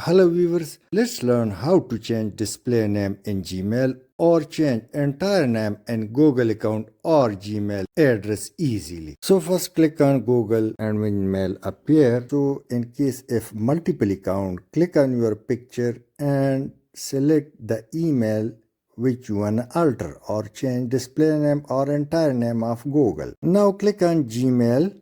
Hello viewers, let's learn how to change display name in Gmail or change entire name in Google account or Gmail address easily. So first click on Google and when email appear. So in case if multiple account, click on your picture and select the email which you want to alter or change display name or entire name of Google. Now click on Gmail.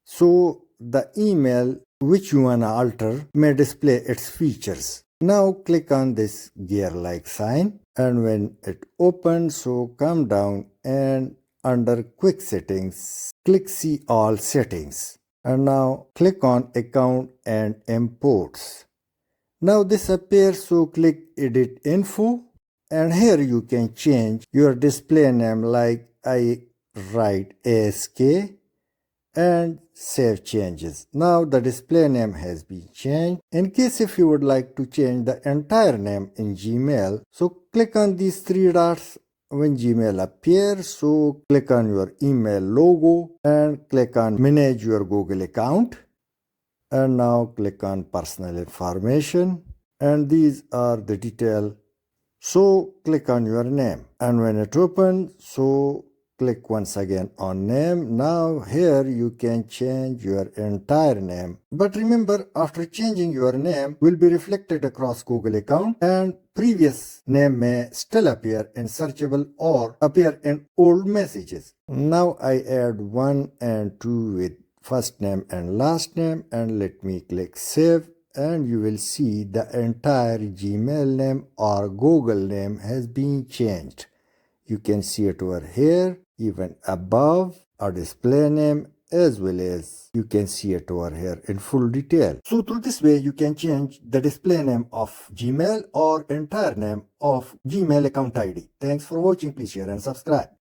So the email which you wanna alter may display its features. Now click on this gear-like sign and when it opens, so come down and under quick settings, click see all settings. And now click on account and imports. Now this appears, so click edit info and here you can change your display name like I write ASK and save changes. Now the display name has been changed. In case if you would like to change the entire name in Gmail, so click on these three dots when Gmail appears. So click on your email logo and click on manage your Google account. And now click on personal information and these are the details. So click on your name and when it opens, so click once again on name. Now here you can change your entire name. But remember, after changing your name will be reflected across Google account and previous name may still appear in searchable or appear in old messages. Now I add 1 and 2 with first name and last name and let me click save. And you will see the entire Gmail name or Google name has been changed. You can see it over here, even above our display name, as well as you can see it over here in full detail. So through this way, you can change the display name of Gmail or entire name of Gmail account ID. Thanks for watching. Please share and subscribe.